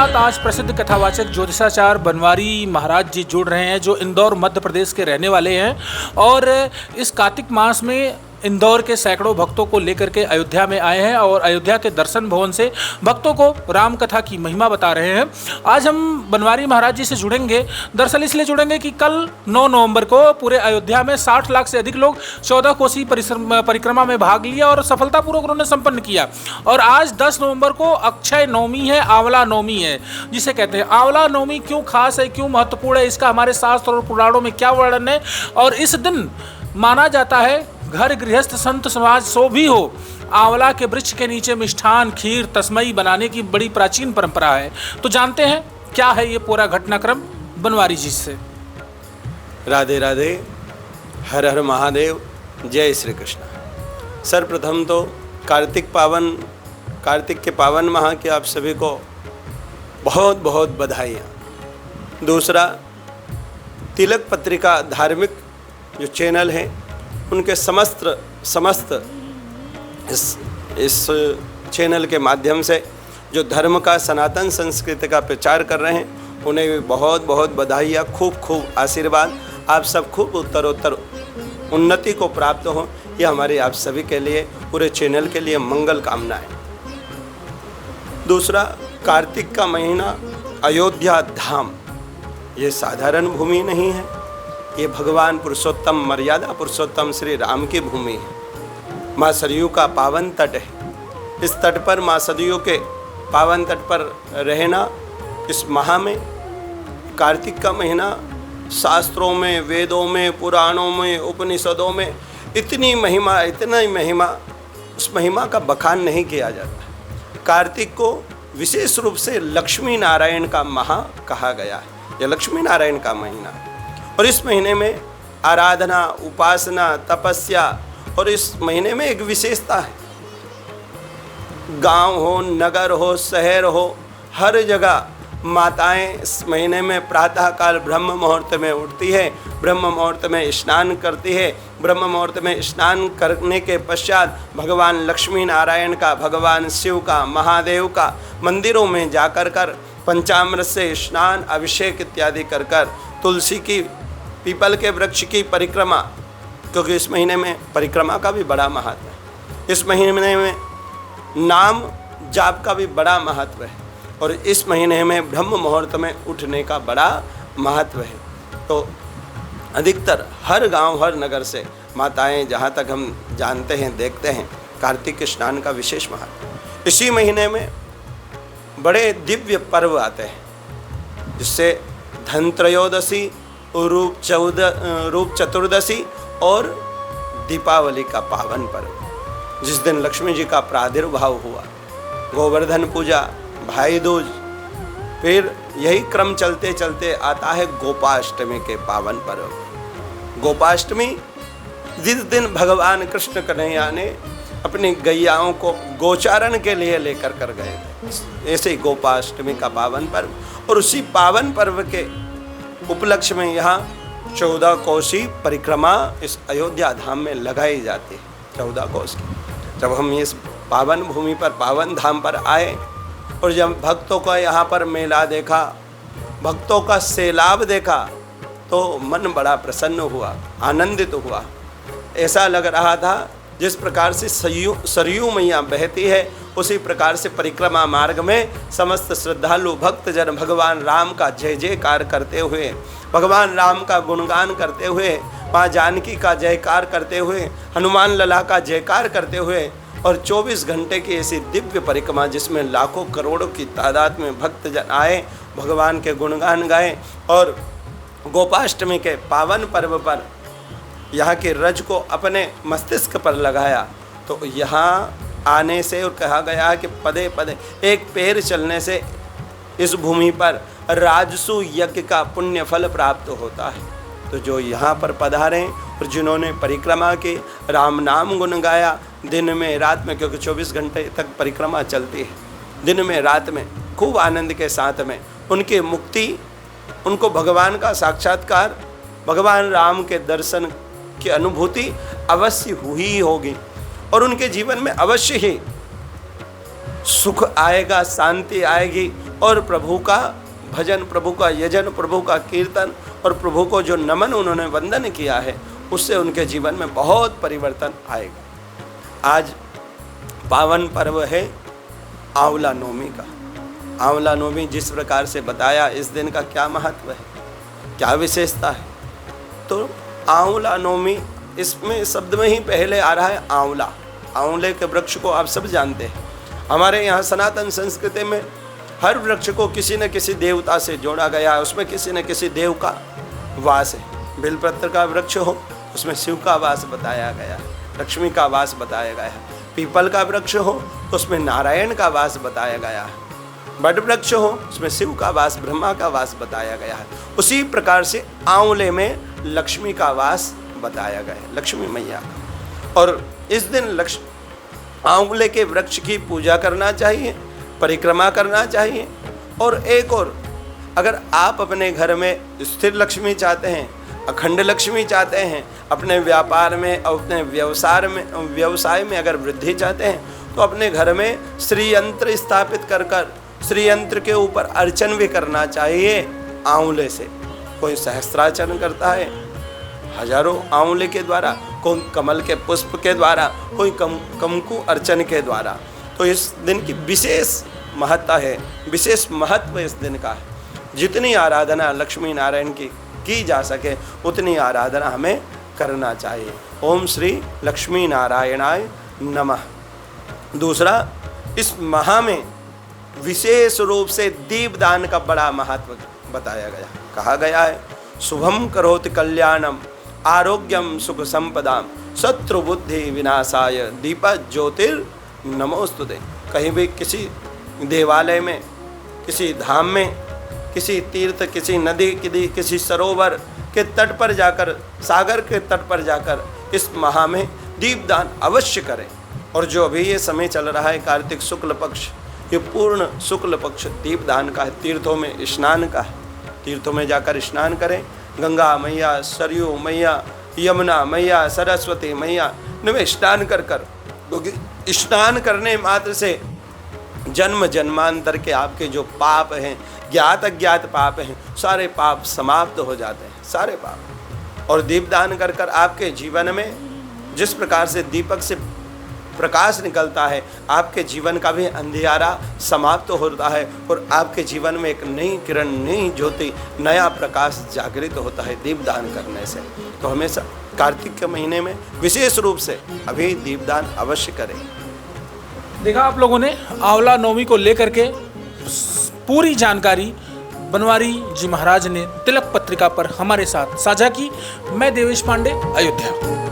साथ आज प्रसिद्ध कथावाचक ज्योतिषाचार्य बनवारी महाराज जी जुड़ रहे हैं, जो इंदौर मध्य प्रदेश के रहने वाले हैं और इस कार्तिक मास में इंदौर के सैकड़ों भक्तों को लेकर के अयोध्या में आए हैं और अयोध्या के दर्शन भवन से भक्तों को राम कथा की महिमा बता रहे हैं। आज हम बनवारी महाराज जी से जुड़ेंगे। दरअसल इसलिए जुड़ेंगे कि कल 9 नवंबर को पूरे अयोध्या में 60 लाख से अधिक लोग 14 कोसी परिक्रमा में भाग लिया और सफलतापूर्वक उन्होंने संपन्न किया। और आज 10 नवंबर को अक्षय नवमी है, आंवला नवमी है जिसे कहते हैं। आंवला नवमी क्यों खास है, क्यों महत्वपूर्ण है, इसका हमारे शास्त्र और पुराणों में क्या वर्णन है। और इस दिन माना जाता है घर गृहस्थ संत समाज सो भी हो, आंवला के वृक्ष के नीचे मिष्ठान खीर तस्मई बनाने की बड़ी प्राचीन परंपरा है। तो जानते हैं क्या है ये पूरा घटनाक्रम बनवारी जी से। राधे राधे, हर हर महादेव, जय श्री कृष्ण। सर्वप्रथम तो कार्तिक के पावन माह की आप सभी को बहुत बहुत बधाइयाँ। दूसरा, तिलक पत्रिका धार्मिक जो चैनल है उनके समस्त इस चैनल के माध्यम से जो धर्म का सनातन संस्कृति का प्रचार कर रहे हैं उन्हें भी बहुत बहुत बधाइयाँ, खूब खूब आशीर्वाद। आप सब खूब उत्तरोत्तर उन्नति को प्राप्त हो, यह हमारे आप सभी के लिए, पूरे चैनल के लिए मंगल कामनाएं। दूसरा, कार्तिक का महीना अयोध्या धाम, ये साधारण भूमि नहीं है, ये भगवान पुरुषोत्तम मर्यादा पुरुषोत्तम श्री राम की भूमि है। माँ सरयू का पावन तट है। इस तट पर, माँ सरयू के पावन तट पर रहना इस माह में, कार्तिक का महीना, शास्त्रों में, वेदों में, पुराणों में, उपनिषदों में इतनी महिमा, उस महिमा का बखान नहीं किया जाता। कार्तिक को विशेष रूप से लक्ष्मी नारायण का माह कहा गया है। यह लक्ष्मी नारायण का महीना है और इस महीने में आराधना, उपासना, तपस्या, और इस महीने में एक विशेषता है। गांव हो, नगर हो, शहर हो, हर जगह माताएं इस महीने में प्रातःकाल ब्रह्म मुहूर्त में उठती है, ब्रह्म मुहूर्त में स्नान करती है। ब्रह्म मुहूर्त में स्नान करने के पश्चात भगवान लक्ष्मी नारायण का, भगवान शिव का, महादेव का मंदिरों में जाकर पंचामृत से स्नान, अभिषेक इत्यादि कर तुलसी की, पीपल के वृक्ष की परिक्रमा, क्योंकि इस महीने में परिक्रमा का भी बड़ा महत्व है। इस महीने में नाम जाप का भी बड़ा महत्व है और इस महीने में ब्रह्म मुहूर्त में उठने का बड़ा महत्व है। तो अधिकतर हर गांव, हर नगर से माताएं, जहां तक हम जानते हैं, देखते हैं, कार्तिक स्नान का विशेष महत्व। इसी महीने में बड़े दिव्य पर्व आते हैं, जिससे धन त्रयोदशी, रूप चतुर्दशी और दीपावली का पावन पर्व, जिस दिन लक्ष्मी जी का प्रादुर्भाव हुआ, गोवर्धन पूजा, भाई दूज, फिर यही क्रम चलते चलते आता है गोपाष्टमी के पावन पर्व। गोपाष्टमी, जिस दिन भगवान कृष्ण कन्हैया ने अपनी गैयाओं को गोचारण के लिए लेकर कर गए थे, ऐसे ही गोपाष्टमी का पावन पर्व। और उसी पावन पर्व के उपलक्ष्य में यहाँ 14 कोसी परिक्रमा इस अयोध्या धाम में लगाई जाती है। 14 कोस की। जब हम इस पावन भूमि पर, पावन धाम पर आए और जब भक्तों का यहाँ पर मेला देखा, भक्तों का सैलाब देखा, तो मन बड़ा प्रसन्न हुआ, आनंदित हुआ। ऐसा लग रहा था जिस प्रकार से सरयू मैया बहती है, उसी प्रकार से परिक्रमा मार्ग में समस्त श्रद्धालु भक्तजन भगवान राम का जय जयकार करते हुए, भगवान राम का गुणगान करते हुए, माँ जानकी का जयकार करते हुए, हनुमान लला का जयकार करते हुए, और 24 घंटे की ऐसी दिव्य परिक्रमा जिसमें लाखों करोड़ों की तादाद में भक्तजन आए, भगवान के गुणगान गाए और गोपाष्टमी के पावन पर्व पर यहाँ के रज को अपने मस्तिष्क पर लगाया। तो यहाँ आने से और कहा गया कि पदे पदे एक पैर चलने से इस भूमि पर राजसु यज्ञ का पुण्य फल प्राप्त होता है। तो जो यहाँ पर पधारे और जिन्होंने परिक्रमा की, राम नाम गुण गाया, दिन में रात में, क्योंकि 24 घंटे तक परिक्रमा चलती है, दिन में रात में खूब आनंद के साथ में उनकी मुक्ति, उनको भगवान का साक्षात्कार, भगवान राम के दर्शन की अनुभूति अवश्य हुई होगी और उनके जीवन में अवश्य ही सुख आएगा, शांति आएगी और प्रभु का भजन, प्रभु का यजन, प्रभु का कीर्तन और प्रभु को जो नमन उन्होंने वंदन किया है, उससे उनके जीवन में बहुत परिवर्तन आएगा। आज पावन पर्व है आंवला नवमी का। आंवला नवमी जिस प्रकार से बताया, इस दिन का क्या महत्व है, क्या विशेषता है। तो आंवला नवमी, इसमें शब्द में ही पहले आ रहा है आंवला। आंवले के वृक्ष को आप सब जानते हैं। हमारे यहाँ सनातन संस्कृति में हर वृक्ष को किसी न किसी देवता से जोड़ा गया है, उसमें किसी न किसी देव का वास है। बेलपत्र का वृक्ष हो, उसमें शिव का वास बताया गया है, लक्ष्मी का वास बताया गया है। पीपल का वृक्ष हो तो उसमें नारायण का वास बताया गया है। बट वृक्ष हो उसमें शिव का वास, ब्रह्मा का वास बताया गया है। उसी प्रकार से आंवले में लक्ष्मी का वास बताया गया है, लक्ष्मी मैया का। और इस दिन आंवले के वृक्ष की पूजा करना चाहिए, परिक्रमा करना चाहिए। और एक और, अगर आप अपने घर में स्थिर लक्ष्मी चाहते हैं, अखंड लक्ष्मी चाहते हैं, अपने व्यापार में और अपने व्यवसाय में अगर वृद्धि चाहते हैं, तो अपने घर में श्री यंत्र स्थापित कर श्री यंत्र के ऊपर अर्चन भी करना चाहिए आंवले से। कोई सहस्त्रार्चन करता है हजारों आंवले के द्वारा, कोई कमल के पुष्प के द्वारा, कोई कंकु अर्चन के द्वारा। तो इस दिन की विशेष महत्ता है, विशेष महत्व इस दिन का है। जितनी आराधना लक्ष्मी नारायण की जा सके, उतनी आराधना हमें करना चाहिए। ओम श्री लक्ष्मी नारायणाय नमः। दूसरा, इस महा में विशेष रूप से दीपदान का बड़ा महत्व बताया गया। कहा गया है, शुभम करोति कल्याणम आरोग्यम सुख संपदाम शत्रु बुद्धि विनाशाय दीप ज्योतिर नमोस्तुते। कहीं भी किसी देवालय में, किसी धाम में, किसी तीर्थ, किसी नदी, किसी सरोवर के तट पर जाकर, सागर के तट पर जाकर इस महा में दीपदान अवश्य करें। और जो अभी ये समय चल रहा है कार्तिक शुक्ल पक्ष, ये पूर्ण शुक्ल पक्ष दीपदान का है, तीर्थों में स्नान का है। तीर्थों में जाकर स्नान करें। गंगा मैया, सरयू मैया, यमुना मैया, सरस्वती मैया में स्नान कर क्योंकि स्नान करने मात्र से जन्म जन्मांतर के आपके जो पाप हैं, ज्ञात अज्ञात पाप हैं, सारे पाप समाप्त हो जाते हैं, सारे पाप। और दीपदान कर आपके जीवन में जिस प्रकार से दीपक से प्रकाश निकलता है, आपके जीवन का भी अंधियारा समाप्त होता है और आपके जीवन में एक नई किरण, नई ज्योति, नया प्रकाश जागृत होता है दीपदान करने से। तो हमेशा कार्तिक के महीने में विशेष रूप से अभी दीपदान अवश्य करें। देखा आप लोगों ने आंवला नवमी को लेकर के पूरी जानकारी बनवारी जी महाराज ने तिलक पत्रिका पर हमारे साथ साझा की। मैं देवेश पांडे, अयोध्या।